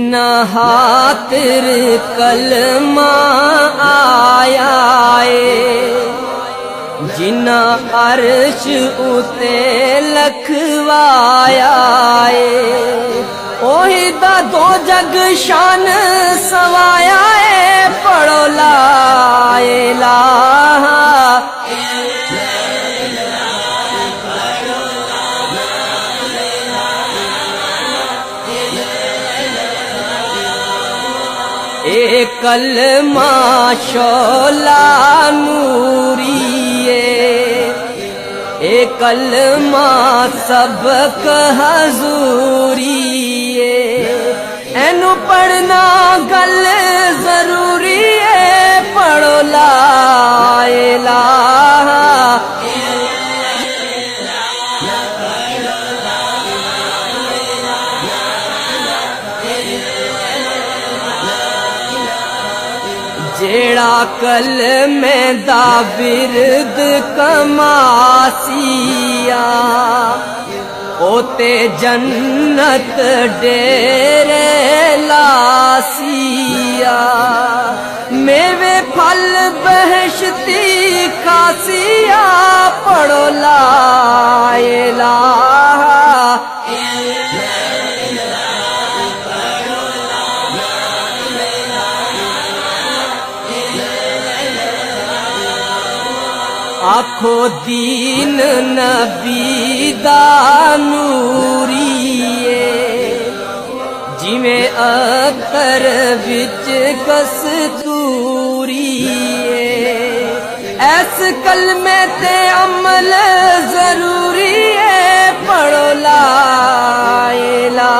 جنا خاطر کلمہ آیا ہے، جنا عرش اتے لکھوایا ہے، اوہی دا دو جگ شان سوایا ہے، پڑھو لا الہ اے کلمہ شعلہ نوری ہے، اے کلمہ سبق حضوری ہے، اینو پڑھنا گل ضروری ہے، پڑھو لا الہ جیڑا کلمے دا ورد کماسیا، اوتے جنت ڈیرے لاسیا، میوے پھل بہشتی کھاسیا، پڑھو لا الہ آکھو دین نبی دا نوری ہے، جویں عطر وچ کستوری ہے، ایس کلمے تے عمل ضروری ہے، پڑھو لا الہ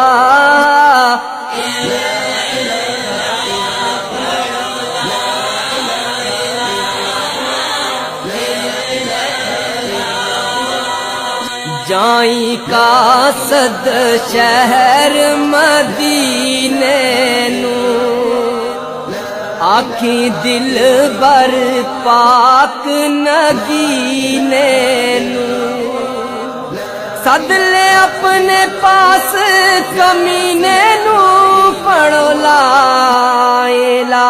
جائیں کا صد شہر مدینے نو، آکھیں دل بر پاک نگینے نو، سد لے اپنے پاس کمینے نو، پڑھو لا الہ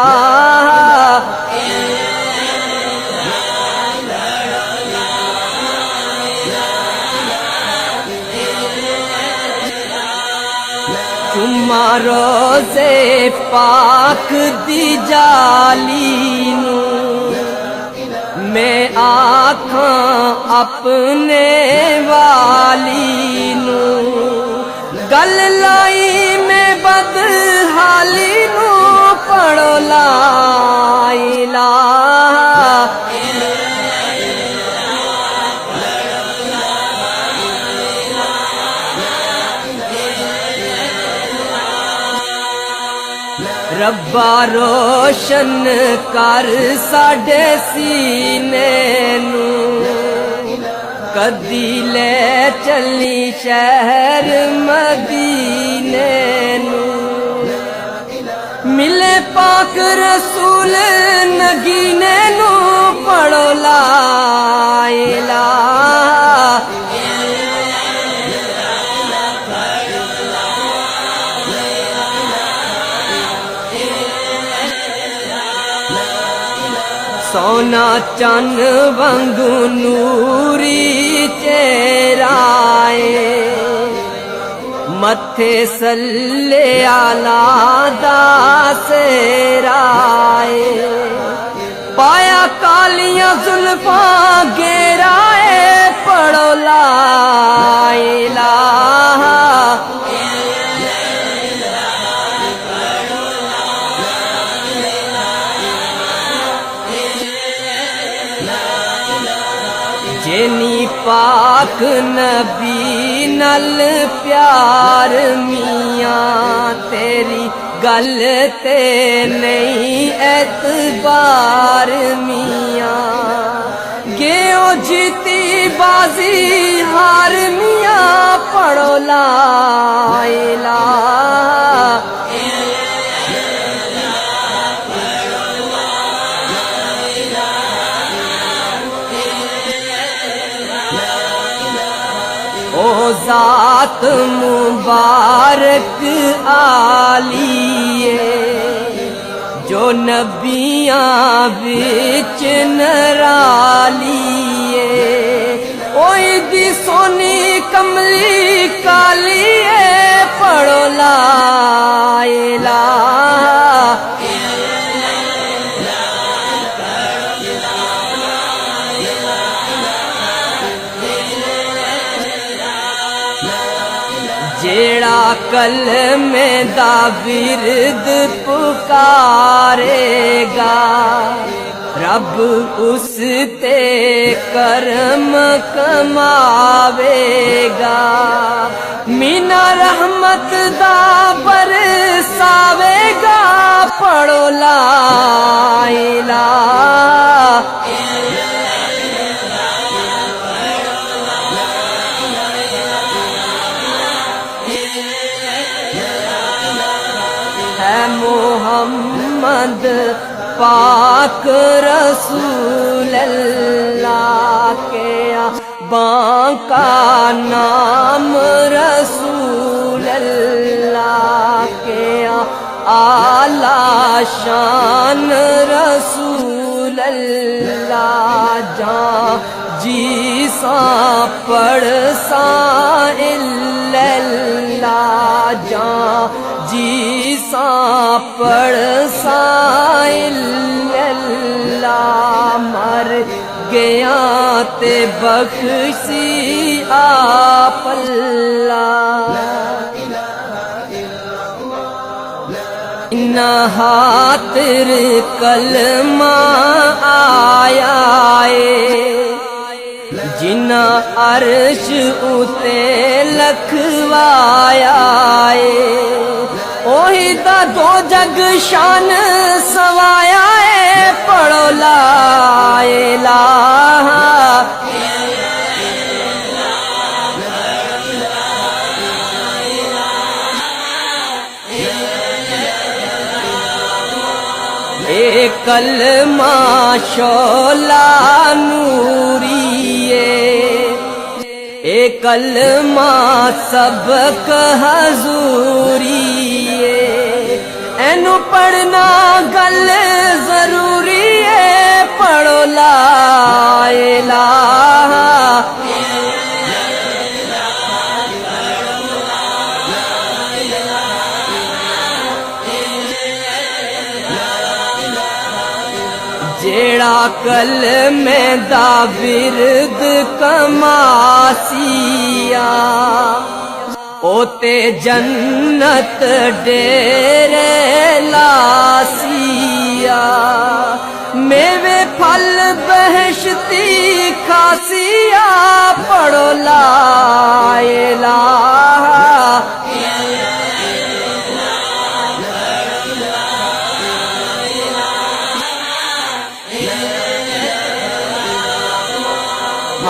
روزے پاک دی جالی نو، میں آکھاں اپنے والی نو، گل لائی میں بدحالی نو، پڑھو لا الہ ربا روشن کر ساڈے سینے نو، کدی لے چلی شہر مدینے نو، ملے پاک رسول نگینے نو، پڑھو لا الہ سونا چن وانگو نوری چہرہ ہے، متھے سلے آلہ دا سیرہ ہے، پایا کالیاں زلفاں گھیرا ہے، پڑھو لا الہ جینی پاک نبی نل پیار میاں، تیری گل تے نہیں اعتبار میاں، گیو جیتی بازی ہار میاں، پڑھو لا الہ او ذات مبارک عالی نبیاں وچ نرالیے اوئی دی سونی کملی کالیے پڑھو لا الہ جیڑا کلمے دا ورد پکارے گا رب اس تے کرم کماوے گا مینا رحمت دا برساوے گا پڑھو لا الہ ہے محمد پاک رسول اللہ کے باں کا نام رسول اللہ کے اعلی شان رسول اللہ جان جی سا پڑھ سا اللہ جان جی سا پڑھ سا اللہ مر گیا تے بخشی آپ اللہ خاطر کلمہ آیا ہے جنا عرش اتے لکھوایا ہے اوہی دا دو جگ شان سوایا ہے پڑھو لا الہ اے کلمہ شعلہ نوریے اے کلمہ سبق حضوریے اینو پڑھنا گل ضروری ہے پڑھو لا الہ جیڑا کلمے دا ورد کماسیا اوتے جنت ڈیرے لاسیا میوے پھل بہشتی کھاسیا پڑھو لا الہ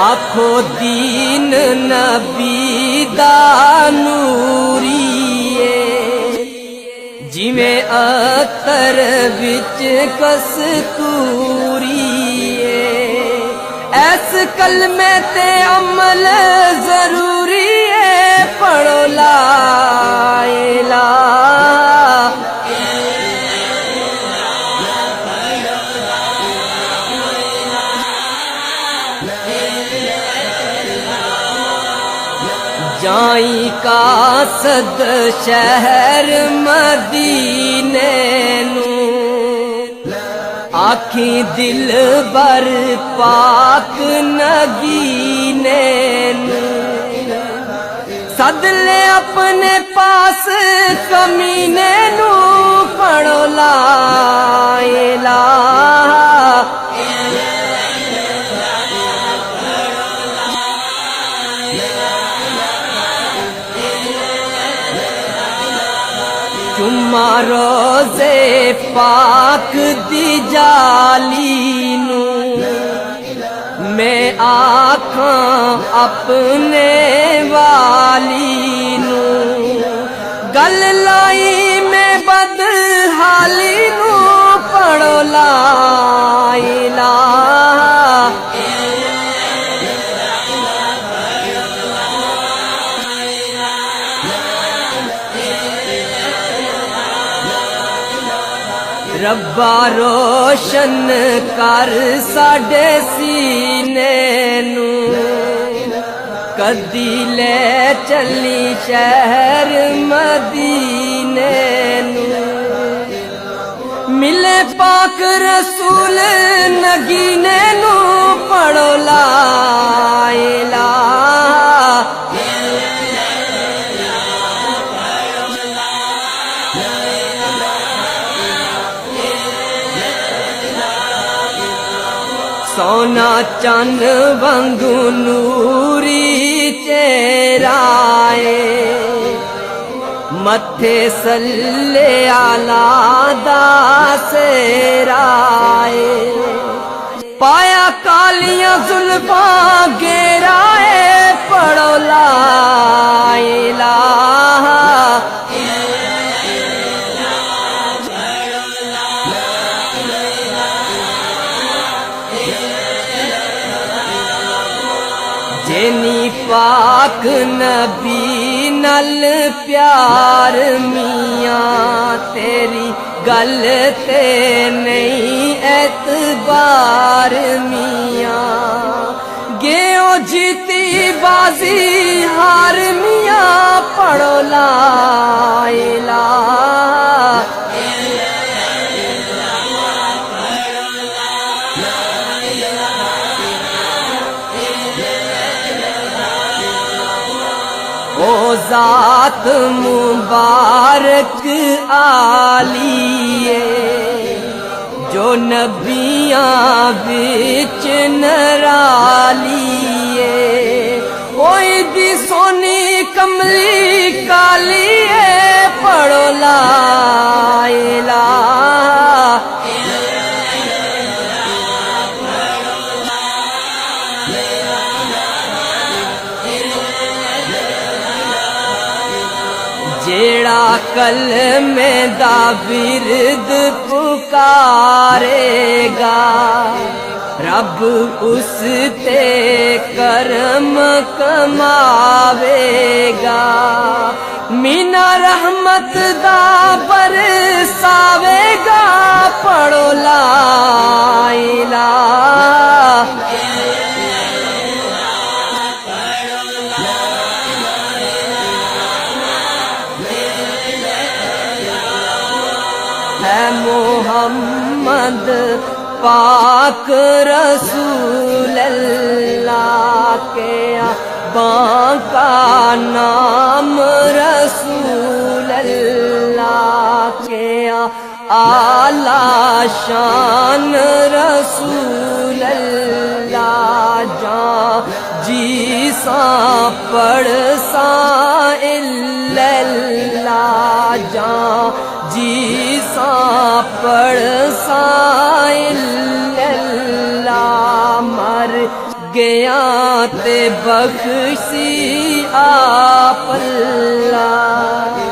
آکھو دین نبی دا نوریے جویں عطر وچ کستوریے ایس کلمے تے عمل ضروری ہے پڑھو لا الہ جائیں قاصد شہر مدینے نو آکھیں دل بر پاک نگینے نو سد لے اپنے پاس کمینے نو پڑھو لا الہ چما روزے پاک دی جالی نو میں آکھاں اپنے والی نو گل لائی میں بدحالی نو پڑھو لا الہ ربا روشن کر ساڈے سینے نو کدی لے چلی شہر مدینے نو ملے پاک رسول نگینے نو پڑھو لا الہ سونا چند وانگو نوری چہرہ متھے صلی علی دا سیرائے پایا کالیاں زلفاں گھیرائے پڑھو لا الہ جینی پاک نبی نل پیار میاں تیری گل تے نہیں اعتبار میاں گیو جیتی بازی ہار میاں پڑھو لا الہ او ذات مبارک عالیے جو نبیاں وچ نرالیے اوئی دی سونی کملی کالیے پڑھو لا الہ جیڑا کلمے دا ورد پکارے گا رب اس تے کرم کماوے گا مینا رحمت دا برساوے گا پڑھو لا الہ ہے محمد پاک رسول اللہ کے باں کا نام رسول اللہ کے اعلی شان رسول اللہ جان جی ساں پڑھ ساں اللہ جان جی ساں پڑھ ساں اللہ مر گیا تے بخشی آپ اللہ